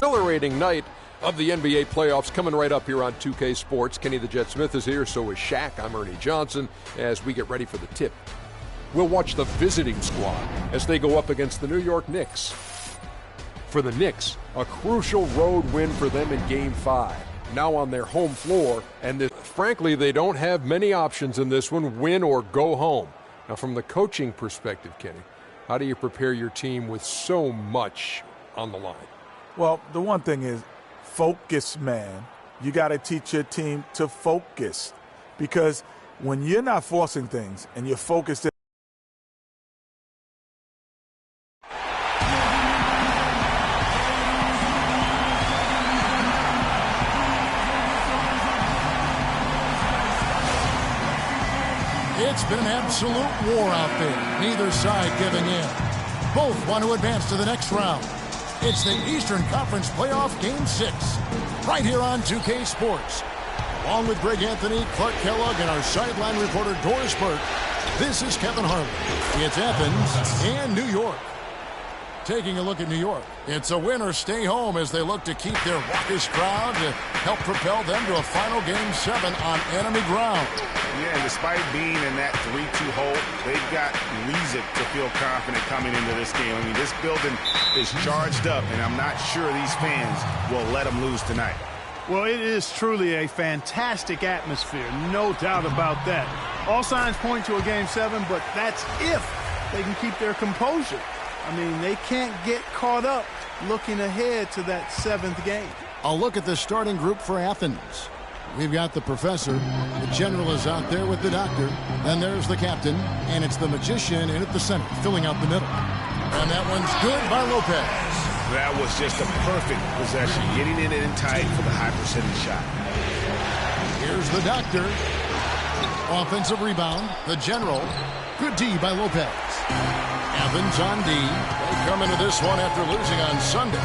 exhilarating night of the NBA playoffs coming right up here on 2K Sports. Kenny the Jet Smith is here, so is Shaq. I'm Ernie Johnson as we get ready for the tip. We'll watch the visiting squad as they go up against the New York Knicks. For the Knicks, a crucial road win for them in Game 5. Now on their home floor, and frankly, they don't have many options in this one, win or go home. Now, from the coaching perspective, Kenny, how do you prepare your team with so much on the line? Well, the one thing is focus, man. You got to teach your team to focus, because when you're not forcing things and you're focused, it's been an absolute war out there. Neither side giving in. Both want to advance to the next round. It's the Eastern Conference Playoff Game 6, right here on 2K Sports. Along with Greg Anthony, Clark Kellogg, and our sideline reporter Doris Burke, this is Kevin Harlan. It's Athens and New York. Taking a look at New York, it's a win or stay home as they look to keep their raucous crowd to help propel them to a final Game 7 on enemy ground. Yeah, and despite being in that 3-2 hole, they've got reason to feel confident coming into this game. I mean, this building is charged up, and I'm not sure these fans will let them lose tonight. Well, it is truly a fantastic atmosphere, no doubt about that. All signs point to a Game 7, but that's if they can keep their composure. I mean, they can't get caught up looking ahead to that 7th game. A look at the starting group for Athens. We've got the professor, the general is out there with the doctor, then there's the captain, and it's the magician in at the center, filling out the middle. And that one's good by Lopez. That was just a perfect possession, getting it in tight for the high percentage shot. Here's the doctor. Offensive rebound, the general. Good D by Lopez. Athens on D. They come into this one after losing on Sunday.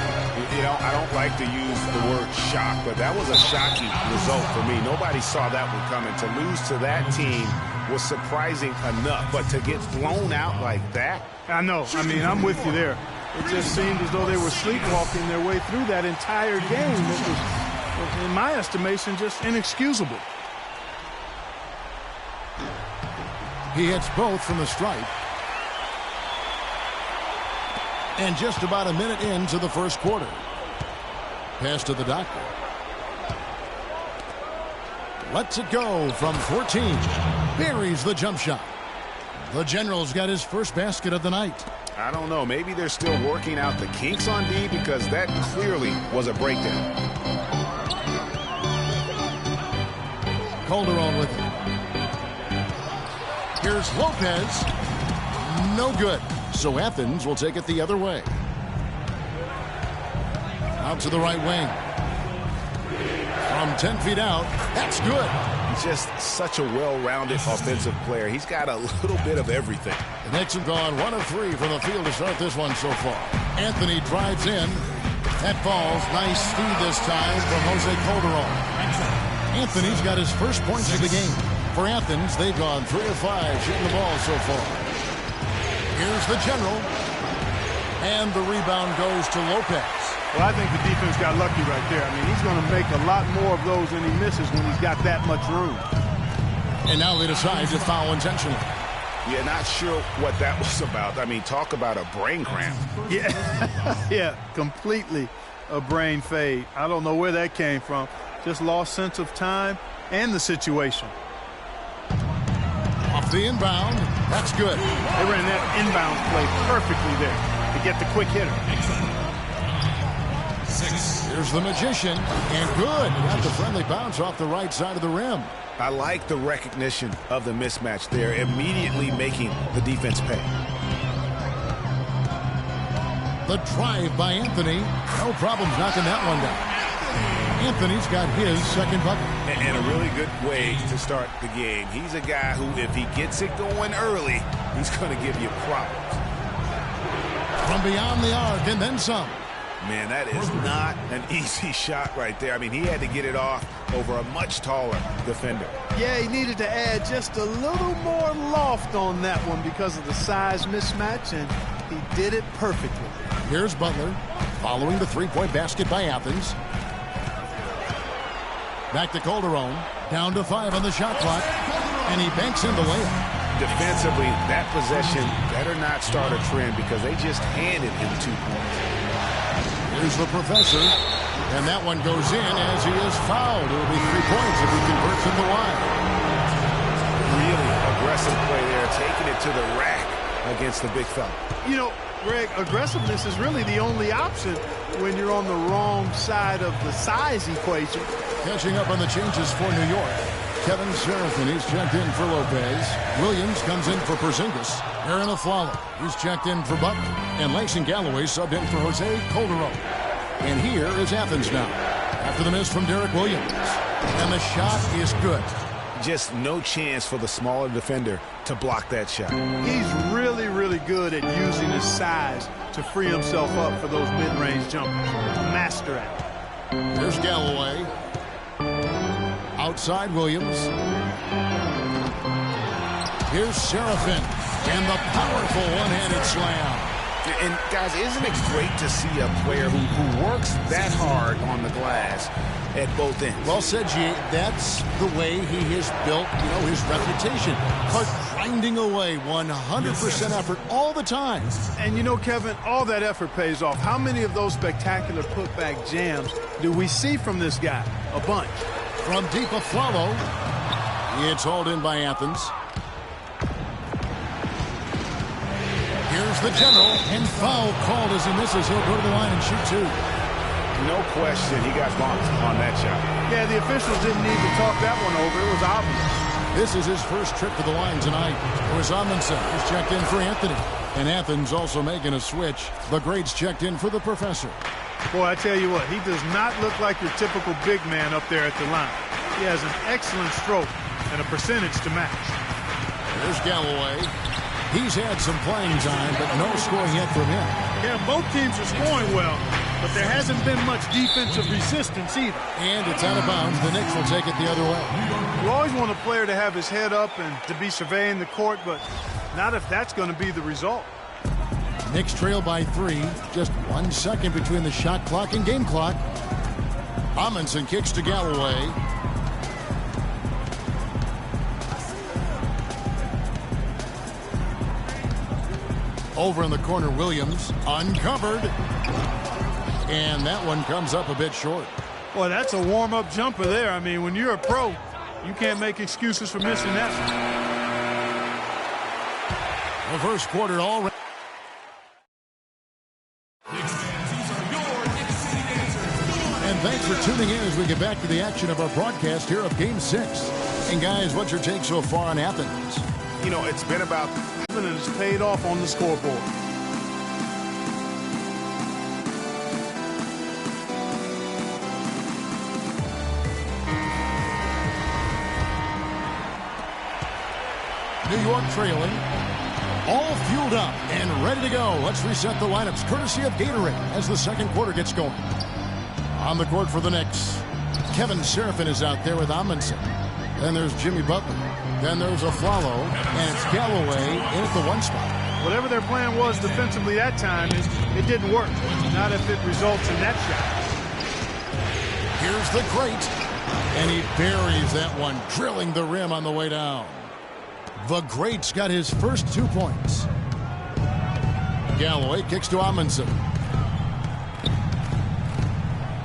You know, I don't like to use the word shock, but that was a shocking result for me. Nobody saw that one coming. To lose to that team was surprising enough, but to get blown out like that? I know. I mean, I'm with you there. It just seemed as though they were sleepwalking their way through that entire game. It was, in my estimation, just inexcusable. He hits both from the stripe. And just about a minute into the first quarter. Pass to the doctor. Lets it go from 14. Buries the jump shot. The general's got his first basket of the night. I don't know. Maybe they're still working out the kinks on D, because that clearly was a breakdown. Calderon with it. Here's Lopez. No good. So Athens will take it the other way. Out to the right wing. From 10 feet out, that's good. He's just such a well-rounded offensive player. He's got a little bit of everything. The Knicks have gone 1 of 3 from the field to start this one so far. Anthony drives in. That falls. Nice speed this time from Jose Calderon. Anthony's got his first points of the game. For Athens, they've gone 3 of 5 shooting the ball so far. Here's the general. And the rebound goes to Lopez. Well, I think the defense got lucky right there. I mean, he's going to make a lot more of those than he misses when he's got that much room. And now they decide to foul intentionally. Yeah, not sure what that was about. I mean, talk about a brain cramp. Yeah, yeah, completely a brain fade. I don't know where that came from. Just lost sense of time and the situation. Off the inbound. That's good. They ran that inbound play perfectly there to get the quick hitter. Here's the magician. And good. Got the friendly bounce off the right side of the rim. I like the recognition of the mismatch there, immediately making the defense pay. The drive by Anthony. No problems knocking that one down. Anthony's got his second bucket. And a really good way to start the game. He's a guy who, if he gets it going early, he's going to give you problems. From beyond the arc and then some. Man, that is not an easy shot right there. I mean, he had to get it off over a much taller defender. Yeah, he needed to add just a little more loft on that one because of the size mismatch, and He did it perfectly. Here's Butler following the three-point basket by Athens. Back to Calderon. Down to 5 on the shot clock. And he banks in the layup. Defensively, that possession better not start a trend because they just handed him 2 points. Here's the professor. And that one goes in as he is fouled. It will be 3 points if he converts in the wide. Really aggressive play there, taking it to the rack against the big fella. You know, Greg, aggressiveness is really the only option when you're on the wrong side of the size equation. Catching up on the changes for New York. Kevin Seraphin, he's checked in for Lopez. Williams comes in for Porzingis. Aaron Aflalo, he's checked in for Butler. And Langston Galloway subbed in for Jose Calderon. And here is Athens now, after the miss from Derek Williams. And the shot is good. Just no chance for the smaller defender to block that shot. He's really, really good at using his size to free himself up for those mid-range jumpers. Master at it. Here's Galloway. Outside Williams. Here's Seraphin. And the powerful one-handed slam. And, guys, isn't it great to see a player who works that hard on the glass at both ends? Well said, G. That's the way he has built, his reputation. Grinding away 100% effort all the time. And, Kevin, all that effort pays off. How many of those spectacular putback jams do we see from this guy? A bunch. From deep Aflalo. It's hauled in by Athens. Here's the general, and foul called as he misses. He'll go to the line and shoot 2. No question, he got bumped on that shot. Yeah, the officials didn't need to talk that one over. It was obvious. This is his first trip to the line tonight. It was Amundsen who's checked in for Anthony. And Athens also making a switch. The Greats checked in for the professor. Boy, I tell you what, he does not look like your typical big man up there at the line. He has an excellent stroke and a percentage to match. There's Galloway. He's had some playing time, but no scoring yet from him. Yeah, both teams are scoring well, but there hasn't been much defensive resistance either. And it's out of bounds. The Knicks will take it the other way. You always want a player to have his head up and to be surveying the court, but not if that's going to be the result. Knicks trail by 3. Just 1 second between the shot clock and game clock. Amundsen kicks to Galloway. Over in the corner, Williams uncovered. And that one comes up a bit short. Boy, that's a warm-up jumper there. I mean, when you're a pro, you can't make excuses for missing that one. The first quarter already. And thanks for tuning in as we get back to the action of our broadcast here of Game 6. And guys, what's your take so far on Athens? It's been about... and it's paid off on the scoreboard. New York trailing. All fueled up and ready to go. Let's reset the lineups courtesy of Gatorade as the second quarter gets going. On the court for the Knicks, Kevin Seraphin is out there with Amundsen. Then there's Jimmy Butler. Then there's Aflalo, and it's Galloway in at the 1 spot. Whatever their plan was defensively that time, it didn't work. Not if it results in that shot. Here's the Great, and he buries that one, drilling the rim on the way down. The Great's got his first 2 points. Galloway kicks to Amundsen.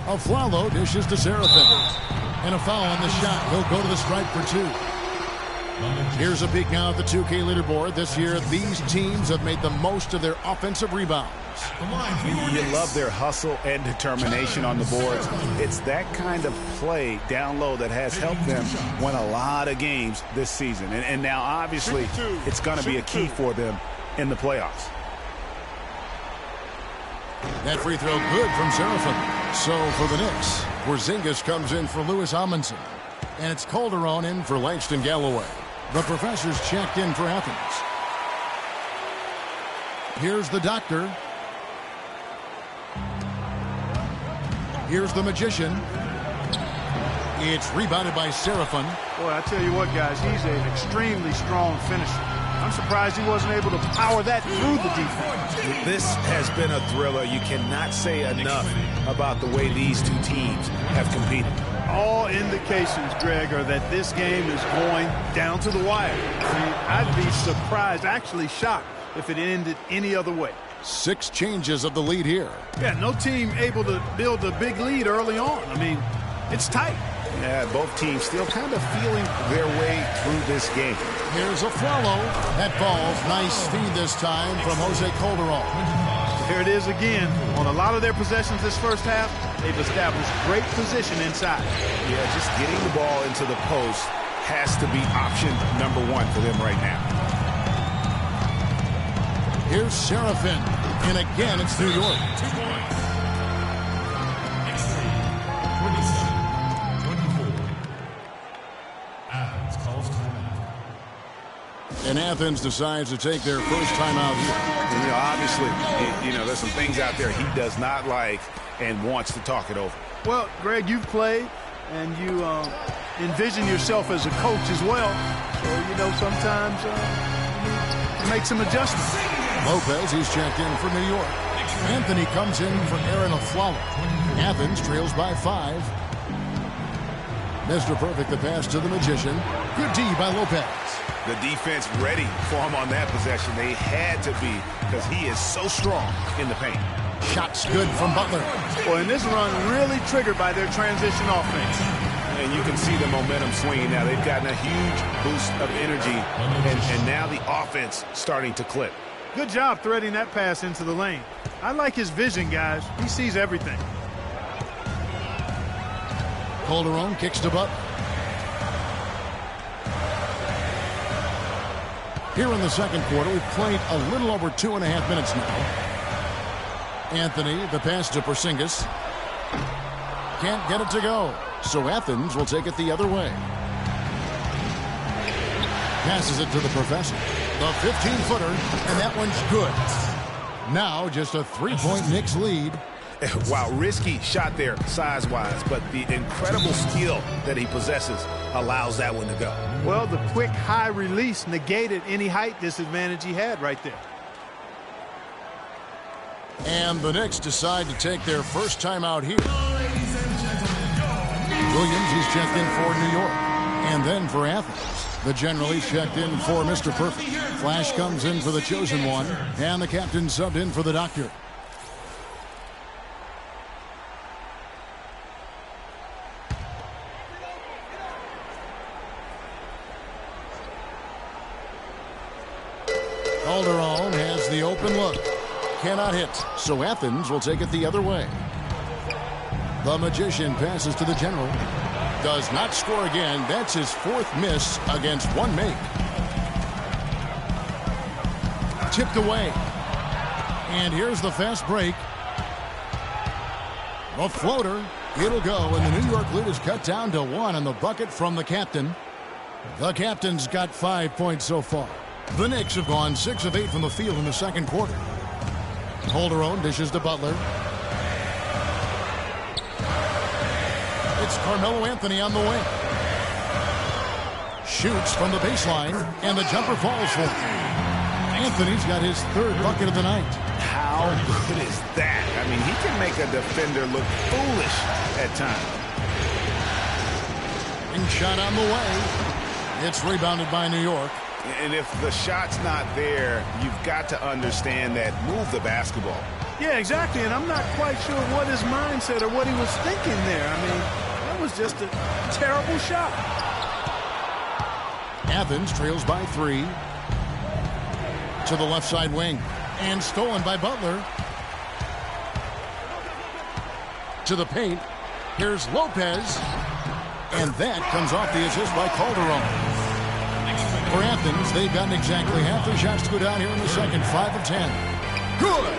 Aflalo dishes to Seraphin. And a foul on the shot. He'll go to the stripe for 2. Here's a peek now at the 2K leaderboard. This year, these teams have made the most of their offensive rebounds. You love their hustle and determination on the boards. It's that kind of play down low that has helped them win a lot of games this season. And now, obviously, it's going to be a key for them in the playoffs. That free throw good from Seraphin. So for the Knicks, Porzingis comes in for Louis Amundsen. And it's Calderon in for Langston Galloway. The professor's checked in for Athens. Here's the doctor. Here's the magician. It's rebounded by Seraphin. Boy, I tell you what, guys, he's an extremely strong finisher. I'm surprised he wasn't able to power that through the defense. This has been a thriller. You cannot say enough about the way these two teams have competed. All indications, Greg, are that this game is going down to the wire. I mean, I'd be surprised, actually shocked, if it ended any other way. 6 changes of the lead here. Yeah, no team able to build a big lead early on. I mean, it's tight. Yeah, both teams still kind of feeling their way through this game. Here's a follow. That ball's nice speed this time from Jose Calderon. Here it is again. On a lot of their possessions this first half, they've established great position inside. Yeah, just getting the ball into the post has to be option number 1 for them right now. Here's Serafin. And again, it's New York. 2 points. X3, 27, 24. Athens calls timeout. And Athens decides to take their first timeout here. You know, obviously, there's some things out there he does not like and wants to talk it over. Well, Greg, you've played, and you envision yourself as a coach as well. So, sometimes you need to make some adjustments. Lopez, he's checked in for New York. Anthony comes in for Aaron Aflalo. Athens trails by 5. Mr. Perfect, the pass to the Magician. Good D by Lopez. The defense ready for him on that possession. They had to be, because he is so strong in the paint. Shots good from Butler. Well, and this run really triggered by their transition offense. And you can see the momentum swinging now. They've gotten a huge boost of energy, and now the offense starting to click. Good job threading that pass into the lane. I like his vision, guys. He sees everything. Calderon kicks to Butler. Here in the second quarter, we've played a little over 2.5 minutes now. Anthony, the pass to Porzingis. Can't get it to go. So Athens will take it the other way. Passes it to the professor. The 15-footer, and that one's good. Now just a 3-point Knicks lead. Wow, risky shot there size-wise, but the incredible skill that he possesses allows that one to go. Well, the quick high release negated any height disadvantage he had right there. And the Knicks decide to take their first time out here. Williams, he's checked in for New York. And then for Athens. The general, he's checked in for Mr. Perfect. Flash comes in for the chosen one. And the captain subbed in for the doctor. Calderon has the open look. Cannot hit, so Athens will take it the other way. The Magician passes to the general. Does not score again. That's his 4th miss against 1 make. Tipped away. And here's the fast break. The floater. It'll go, and the New York lead is cut down to 1 on the bucket from the captain. The captain's got 5 points so far. The Knicks have gone 6 of 8 from the field in the second quarter. Calderon dishes to Butler. It's Carmelo Anthony on the wing. Shoots from the baseline, and the jumper falls for him. Anthony's got his 3rd bucket of the night. How good is that? I mean, he can make a defender look foolish at times. Ring shot on the way. It's rebounded by New York. And if the shot's not there, you've got to understand that. Move the basketball. Yeah, exactly, and I'm not quite sure what his mindset or what he was thinking there. I mean, that was just a terrible shot. Athens trails by 3. To the left side wing. And stolen by Butler. To the paint. Here's Lopez. And that comes off the assist by Calderon. For Athens, they've gotten exactly half their shots to go down here in the second. 5 of 10. Good.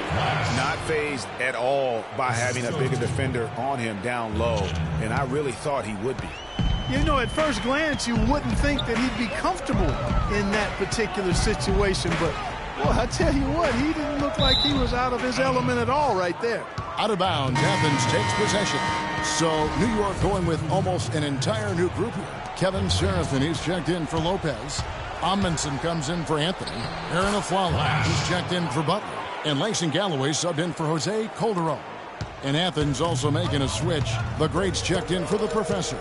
Not fazed at all by having a bigger defender on him down low, and I really thought he would be. At first glance, you wouldn't think that he'd be comfortable in that particular situation, but, boy, I tell you what, he didn't look like he was out of his element at all right there. Out of bounds, Athens takes possession. So New York going with almost an entire new group here. Kevin Serafin, he's checked in for Lopez. Amundsen comes in for Anthony. Aaron Aflalo is checked in for Butler. And Lason Galloway subbed in for Jose Calderon. And Athens also making a switch. The greats checked in for the professor.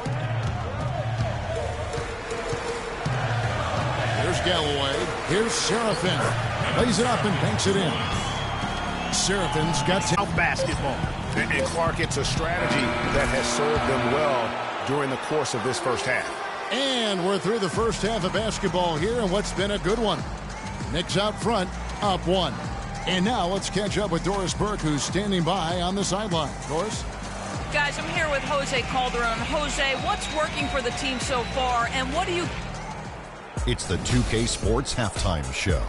Here's Galloway. Here's Seraphin. Lays it up and banks it in. Seraphin's got Out basketball. And Clark, it's a strategy that has served them well during the course of this first half. And we're through the first half of basketball here, and what's been a good one. Knicks out front, up 1. And now let's catch up with Doris Burke, who's standing by on the sideline. Doris? Guys, I'm here with Jose Calderon. Jose, what's working for the team so far, and what do you... It's the 2K Sports Halftime Show.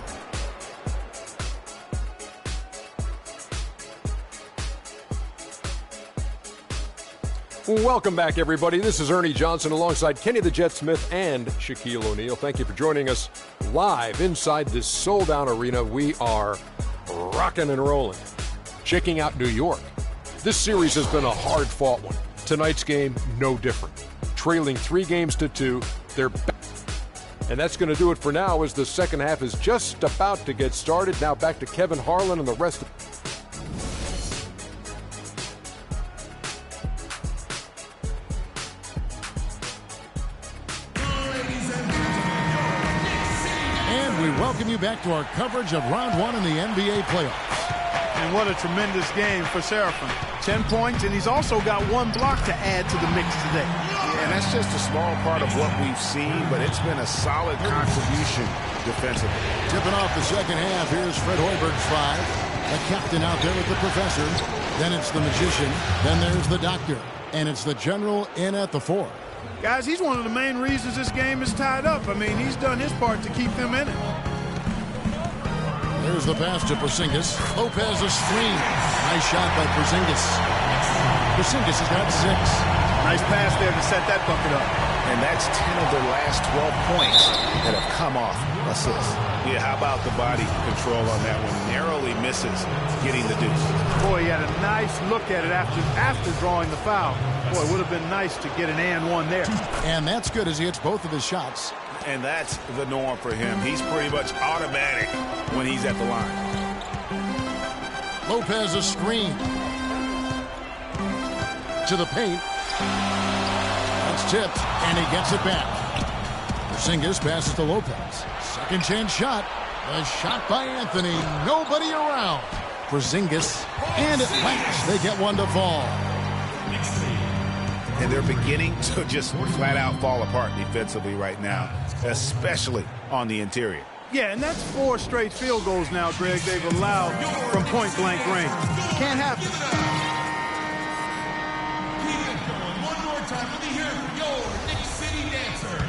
Welcome back, everybody. This is Ernie Johnson alongside Kenny the Jet Smith and Shaquille O'Neal. Thank you for joining us live inside this sold-out arena. We are rocking and rolling. Checking out New York. This series has been a hard-fought one. Tonight's game, no different. Trailing 3-2, they're back. And that's going to do it for now as the second half is just about to get started. Now back to Kevin Harlan and the rest of... We welcome you back to our coverage of round 1 in the NBA playoffs. And what a tremendous game for Seraphin. 10 points, and he's also got 1 block to add to the mix today. Yeah, and that's just a small part of what we've seen, but it's been a solid contribution defensively. Tipping off the second half, here's Fred Hoiberg's 5. The captain out there with the professor. Then it's the magician. Then there's the doctor. And it's the general in at the 4. Guys, he's one of the main reasons this game is tied up. I mean, he's done his part to keep them in it. There's the pass to Porzingis. Lopez a screen. Nice shot by Porzingis. Porzingis has got 6. Nice pass there to set that bucket up. And that's 10 of their last 12 points that have come off assists. Yeah, how about the body control on that one? Narrowly misses getting the deuce. Boy, he had a nice look at it after drawing the foul. Boy, it would have been nice to get an and one there. And that's good as he hits both of his shots. And that's the norm for him. He's pretty much automatic when he's at the line. Lopez a screen. To the paint. That's tipped, and he gets it back. Porzingis passes to Lopez. Second chance shot. A shot by Anthony. Nobody around. Porzingis. And at last, they get one to fall. And they're beginning to just flat out fall apart defensively right now, especially on the interior. Yeah, and that's 4 straight field goals now, Greg, they've allowed from point-blank range. Can't happen. One more time, let me hear from your Knicks City Dancers.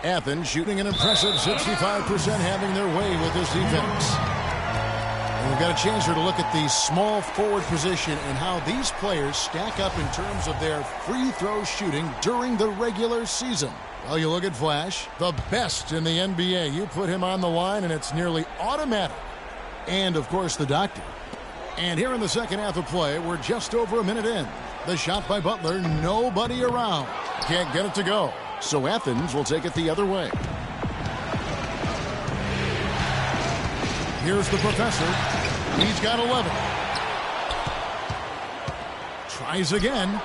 Athens shooting an impressive 65%, having their way with this defense. And we've got a chance here to look at the small forward position and how these players stack up in terms of their free throw shooting during the regular season. Well, you look at Flash, the best in the NBA. You put him on the line, and it's nearly automatic. And, of course, the doctor. And here in the second half of play, we're just over a minute in. The shot by Butler, nobody around. Can't get it to go. So Athens will take it the other way. Here's the professor. He's got 11. Tries again.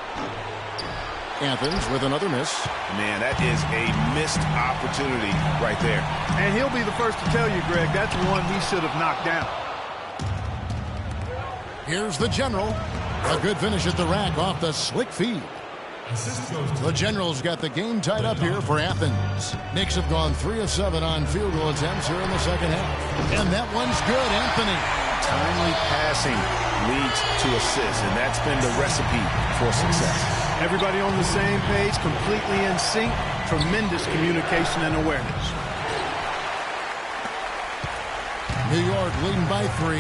Athens with another miss. Man, that is a missed opportunity right there. And he'll be the first to tell you, Greg, that's one he should have knocked down. Here's the general. A good finish at the rack off the slick feed. The Generals got the game tied up here for Athens. Knicks have gone 3 of 7 on field goal attempts here in the second half. And that one's good, Anthony. Timely passing leads to assists, and that's been the recipe for success. Everybody on the same page, completely in sync. Tremendous communication and awareness. New York leading by 3.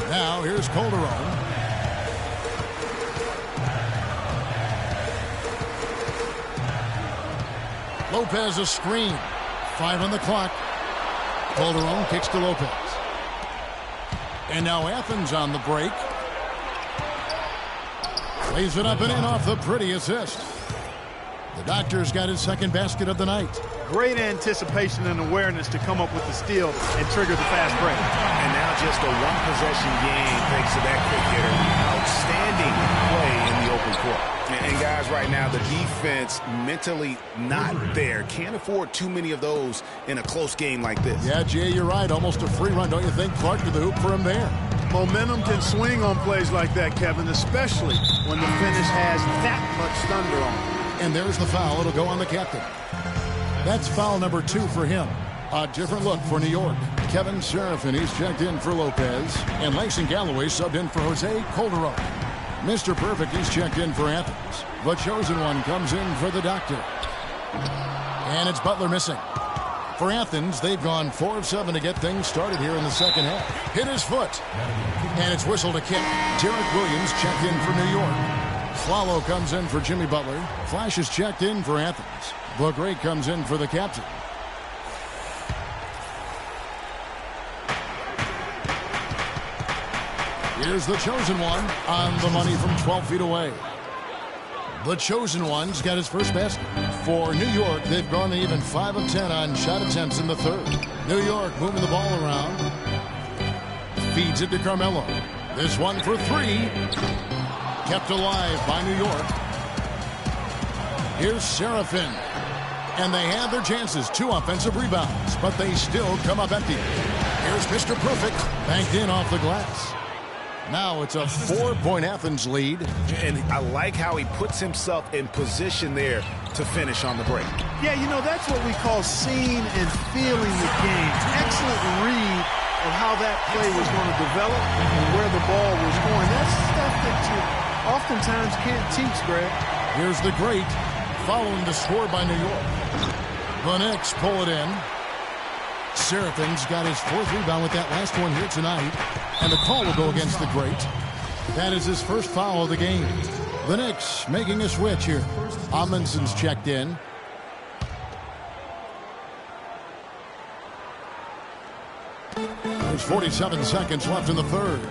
Now here's Calderon. Lopez a screen. 5 on the clock. Calderon kicks to Lopez. And now Athens on the break. Lays it up and in off the pretty assist. The Doctor's got his second basket of the night. Great anticipation and awareness to come up with the steal and trigger the fast break. And now just a one-possession game thanks to that quick hitter. Outstanding play in the open court. And guys, right now, the defense mentally not there. Can't afford too many of those in a close game like this. Yeah, Jay, you're right. Almost a free run, don't you think? Clark to the hoop for him there. Momentum can swing on plays like that, Kevin, especially when the finish has that much thunder on it. And there's the foul. It'll go on the captain. That's foul number 2 for him. A different look for New York. Kevin Seraphin, he's checked in for Lopez. And Langston Galloway subbed in for Jose Calderon. Mr. Perfect, he's checked in for Athens. The chosen one comes in for the Doctor. And it's Butler missing. For Athens, they've gone 4 of 7 to get things started here in the second half. Hit his foot. And it's whistled a kick. Derek Williams checked in for New York. Flalo comes in for Jimmy Butler. Flash is checked in for Athens. The Great comes in for the captain. Here's the chosen one on the money from 12 feet away. The chosen one's got his first basket. For New York, they've gone even 5 of 10 on shot attempts in the third. New York moving the ball around. Feeds it to Carmelo. This one for 3. Kept alive by New York. Here's Seraphin. And they have their chances. 2 offensive rebounds, but they still come up empty. Here's Mr. Perfect. Banked in off the glass. Now it's a 4-point Athens lead. And I like how he puts himself in position there to finish on the break. Yeah, you know, that's what we call seeing and feeling the game. Excellent read of how that play was going to develop and where the ball was going. That's stuff that you oftentimes can't teach, Greg. Here's the Great following the score by New York. The Knicks pull it in. Seraphin's got his 4th rebound with that last one here tonight. And the call will go against the Great. That is his first foul of the game. The Knicks making a switch here. Amundsen's checked in. There's 47 seconds left in the third.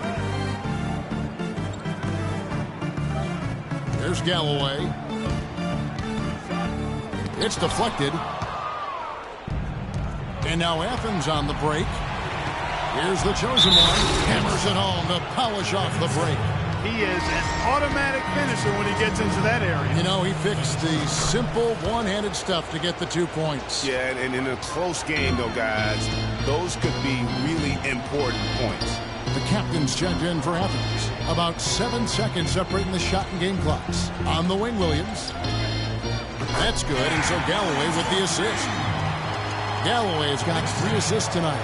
There's Galloway. It's deflected. And now Athens on the break. Here's the chosen one. Hammers it home to polish off the break. He is an automatic finisher when he gets into that area. You know, he fixed the simple one-handed stuff to get the 2 points. Yeah, and in a close game, though, guys, those could be really important points. The captain's checked in for Athens. About 7 seconds separating the shot and game clocks. On the wing, Williams. That's good, and so Galloway with the assist. Galloway's got 3 assists tonight.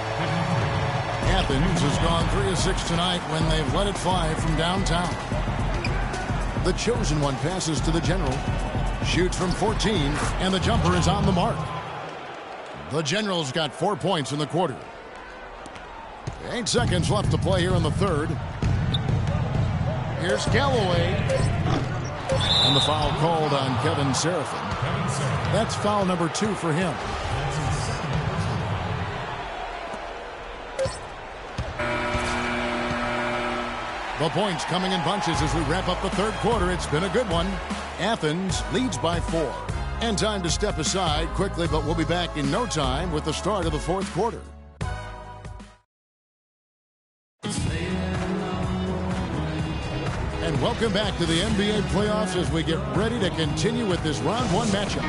Athens has gone 3 of 6 tonight when they've let it fly from downtown. The chosen one passes to the general. Shoots from 14, and the jumper is on the mark. The general's got 4 points in the quarter. 8 seconds left to play here in the third. Here's Galloway. And the foul called on Kevin Seraphin. That's foul number 2 for him. The points coming in bunches as we wrap up the third quarter. It's been a good one. Athens leads by 4. And time to step aside quickly, but we'll be back in no time with the start of the fourth quarter. And welcome back to the NBA playoffs as we get ready to continue with this round 1 matchup.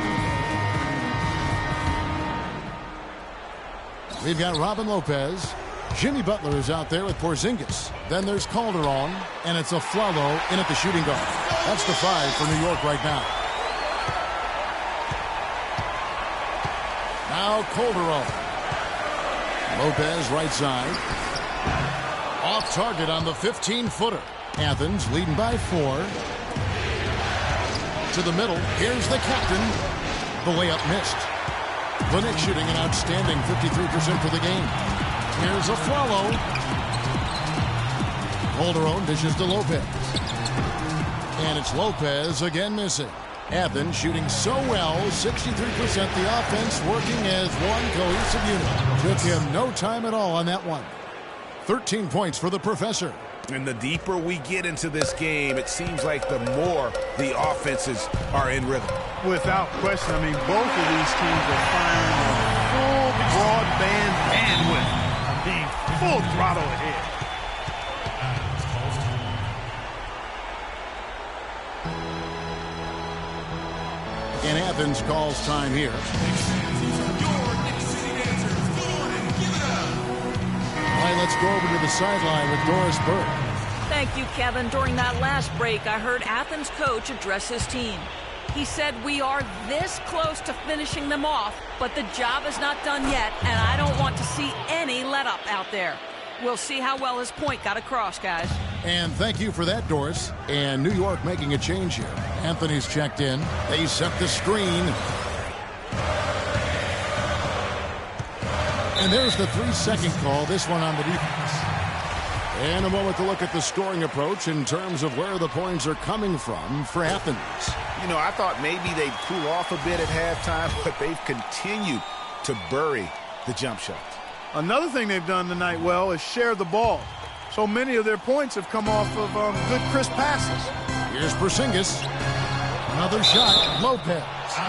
We've got Robin Lopez. Jimmy Butler is out there with Porzingis. Then there's Calderon, and it's a Flalo in at the shooting guard. That's the 5 for New York right now. Now Calderon. Lopez right side. Off target on the 15-footer. Athens leading by 4. To the middle. Here's the captain. The layup missed. The Knicks shooting an outstanding 53% for the game. Here's a follow. Calderon dishes to Lopez. And it's Lopez again missing. Athens shooting so well, 63%. The offense working as one cohesive unit. Took him no time at all on that one. 13 points for the professor. And the deeper we get into this game, it seems like the more the offenses are in rhythm. Without question. I mean, both of these teams are firing on full broadband bandwidth. I mean, full throttle ahead. And Athens calls time here. All right, let's go over to the sideline with Doris Burke. Thank you, Kevin. During that last break, I heard Athens coach address his team. He said, we are this close to finishing them off, but the job is not done yet, and I don't want to see any let-up out there. We'll see how well his point got across, guys. And thank you for that, Doris. And New York making a change here. Anthony's checked in. They set the screen. And there's the 3-second call, this one on the defense. And a moment to look at the scoring approach in terms of where the points are coming from for Athens. You know, I thought maybe they'd cool off a bit at halftime, but they've continued to bury the jump shots. Another thing they've done tonight well is share the ball. So many of their points have come off of good crisp passes. Here's Porzingis. Another shot. Lopez.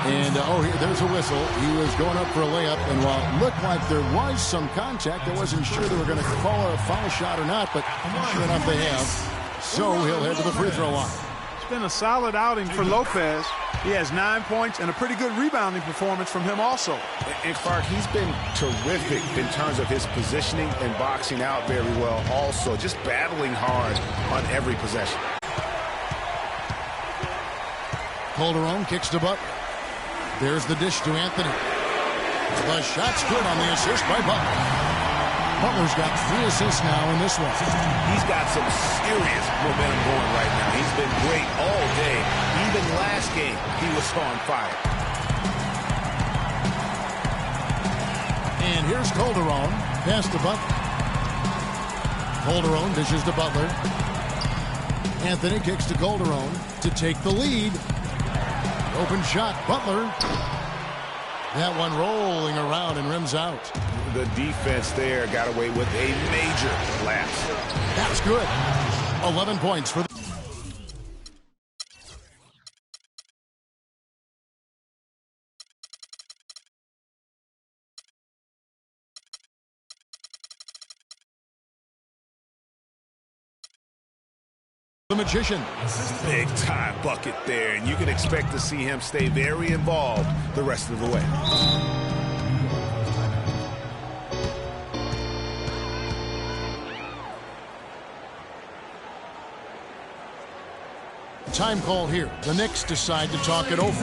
And, there's a whistle. He was going up for a layup, and while it looked like there was some contact, I wasn't sure they were going to call a foul shot or not, but sure enough they have. So he'll head to the free throw line. It's been a solid outing for Lopez. He has 9 points and a pretty good rebounding performance from him also. And Clark, he's been terrific in terms of his positioning and boxing out very well also, just battling hard on every possession. Calderon kicks to Butler. There's the dish to Anthony. The shot's good on the assist by Butler. Butler's got 3 assists now in this one. He's got some serious momentum going right now. He's been great all day. Even last game, he was on fire. And here's Calderon. Pass to Butler. Calderon dishes to Butler. Anthony kicks to Calderon to take the lead. Open shot, Butler. That one rolling around and rims out. The defense there got away with a major lapse. That's good. 11 points for the... The Magician. Big time bucket there, and you can expect to see him stay very involved the rest of the way. Time call here. The Knicks decide to talk it over.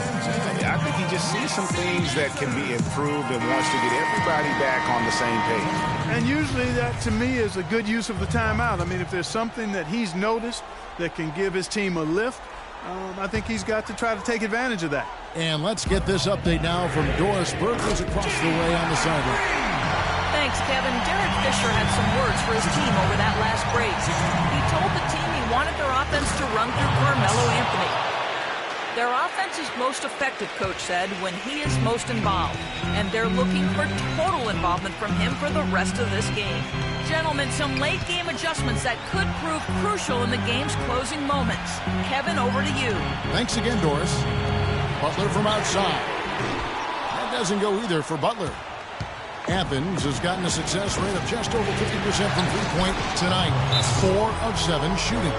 Yeah, I think he just sees some things that can be improved and wants to get everybody back on the same page. And usually that, to me, is a good use of the timeout. I mean, if there's something that he's noticed that can give his team a lift, I think he's got to try to take advantage of that. And let's get this update now from Doris Burke, who's across the way on the sideline. Thanks, Kevin. Derek Fisher had some words for his team over that last break. He told the team he wanted their offense to run through Carmelo Anthony. Their offense is most effective, Coach said, when he is most involved. And they're looking for total involvement from him for the rest of this game. Gentlemen, some late-game adjustments that could prove crucial in the game's closing moments. Kevin, over to you. Thanks again, Doris. Butler from outside. That doesn't go either for Butler. Athens has gotten a success rate of just over 50% from three-point tonight. 4 of 7 shooting.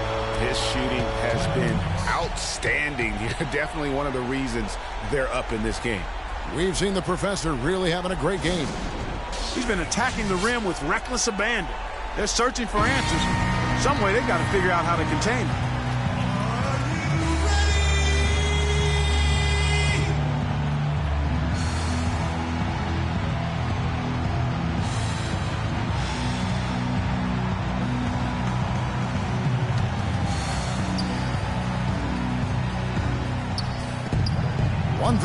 His shooting has been outstanding. Definitely one of the reasons they're up in this game. We've seen the professor really having a great game. He's been attacking the rim with reckless abandon. They're searching for answers. Some way they've got to figure out how to contain him.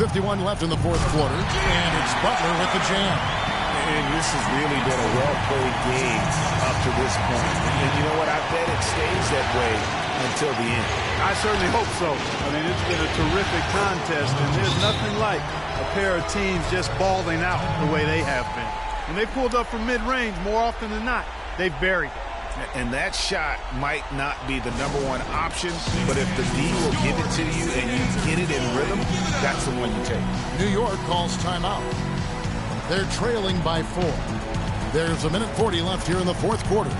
.51 left in the fourth quarter, and it's Butler with the jam. And this has really been a well-played game up to this point. And you know what? I bet it stays that way until the end. I certainly hope so. I mean, it's been a terrific contest, and there's nothing like a pair of teams just balling out the way they have been. When they pulled up from mid-range, more often than not, they've buried it. And that shot might not be the #1 option, but if the D will give it to you and you get it in rhythm, that's the one you take. New York calls timeout. They're trailing by 4. There's 1:40 left here in the fourth quarter.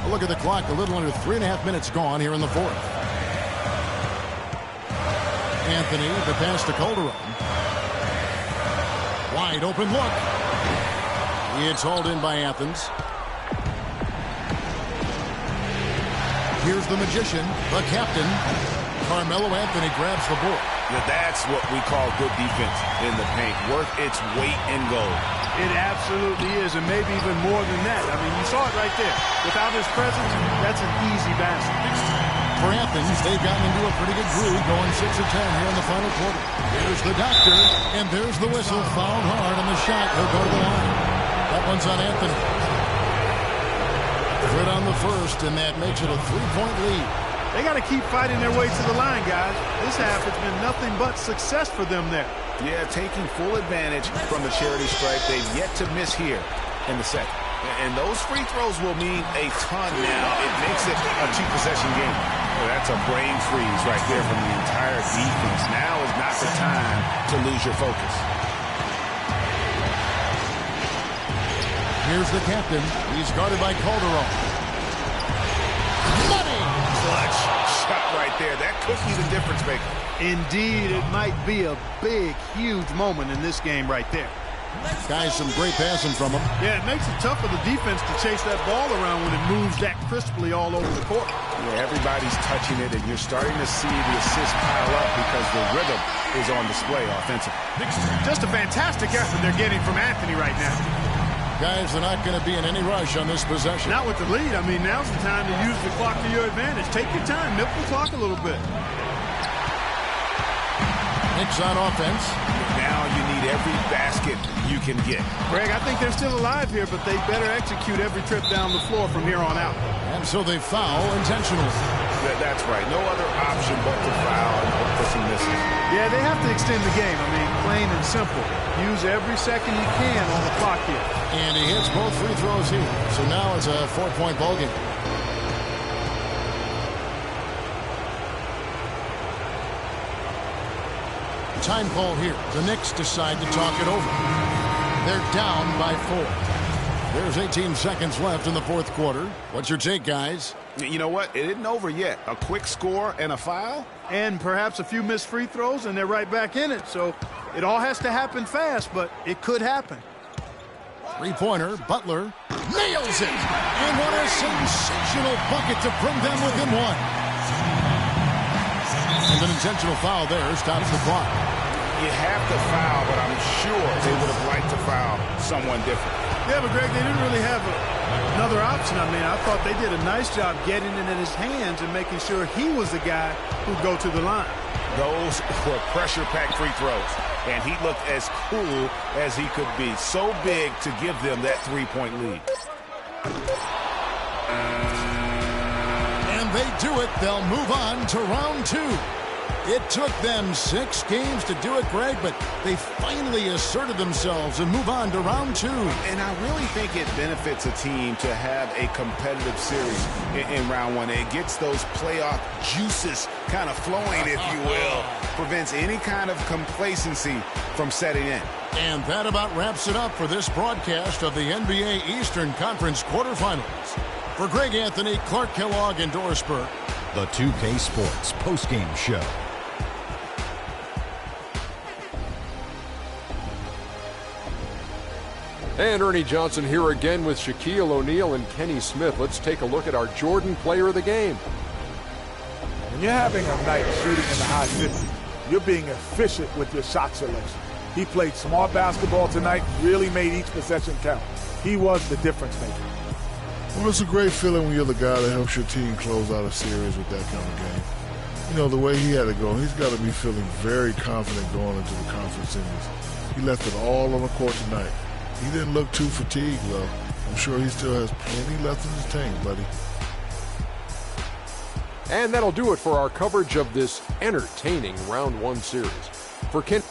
Look at the clock, a little under 3.5 minutes gone here in the fourth. Anthony, the pass to Calderon. Wide open look. It's hauled in by Athens. Here's the magician, the captain. Carmelo Anthony grabs the board. Now that's what we call good defense in the paint. Worth its weight in gold. It absolutely is, and maybe even more than that. I mean, you saw it right there. Without his presence, that's an easy basket. For Athens, they've gotten into a pretty good groove, going 6 of 10 here in the final quarter. There's the doctor, and there's the whistle. Fouled hard on the shot. He'll go to the line. That one's on Anthony. Good on the first, and that makes it a 3-point lead. They got to keep fighting their way to the line, guys. This half has been nothing but success for them there. Yeah, taking full advantage from the charity stripe. They've yet to miss here in the second. And those free throws will mean a ton now. It makes it a 2-possession game. Well, that's a brain freeze right there from the entire defense. Now is not the time to lose your focus. Here's the captain. He's guarded by Calderon. Money! Clutch shot right there. That could be the difference maker. Indeed, it might be a big, huge moment in this game right there. Guys, some great passing from him. Yeah, it makes it tough for the defense to chase that ball around when it moves that crisply all over the court. Yeah, everybody's touching it, and you're starting to see the assists pile up because the rhythm is on display offensively. Just a fantastic effort they're getting from Anthony right now. Guys, they're not going to be in any rush on this possession. Not with the lead. I mean, now's the time to use the clock to your advantage. Take your time. Milk the clock a little bit. Knicks on offense. Now you need every basket you can get. Greg, I think they're still alive here, but they better execute every trip down the floor from here on out. And so they foul intentionally. That's right. No other option but to foul and hope for some misses. Yeah, they have to extend the game. I mean, plain and simple. Use every second you can on the clock here. And he hits both free throws here. So now it's a 4-point ball game. Time call here. The Knicks decide to talk it over. They're down by 4. There's 18 seconds left in the fourth quarter. What's your take, guys? You know what? It isn't over yet. A quick score and a foul? And perhaps a few missed free throws, and they're right back in it. So it all has to happen fast, but it could happen. Three-pointer, Butler nails it! And what a sensational bucket to bring them within 1. And an intentional foul there stops the clock. You have to foul, but I'm sure they would have liked to foul someone different. Yeah, but Greg, they didn't really have another option. I mean, I thought they did a nice job getting it in his hands and making sure he was the guy who'd go to the line. Those were pressure-packed free throws, and he looked as cool as he could be. So big to give them that 3-point lead. And they do it. They'll move on to round 2. It took them 6 games to do it, Greg, but they finally asserted themselves and move on to round 2. And I really think it benefits a team to have a competitive series in round 1. It gets those playoff juices kind of flowing, if you will. Prevents any kind of complacency from setting in. And that about wraps it up for this broadcast of the NBA Eastern Conference quarterfinals. For Greg Anthony, Clark Kellogg, and Doris Burke, the 2K Sports postgame show. And Ernie Johnson here again with Shaquille O'Neal and Kenny Smith. Let's take a look at our Jordan player of the game. When you're having a night shooting in the high 50s, you're being efficient with your shot selection. He played smart basketball tonight, really made each possession count. He was the difference maker. Well, it's a great feeling when you're the guy that helps your team close out a series with that kind of game. You know, the way he had to go, he's got to be feeling very confident going into the conference series. He left it all on the court tonight. He didn't look too fatigued, though. I'm sure he still has plenty left in his tank, buddy. And that'll do it for our coverage of this entertaining Round 1 series. For Ken...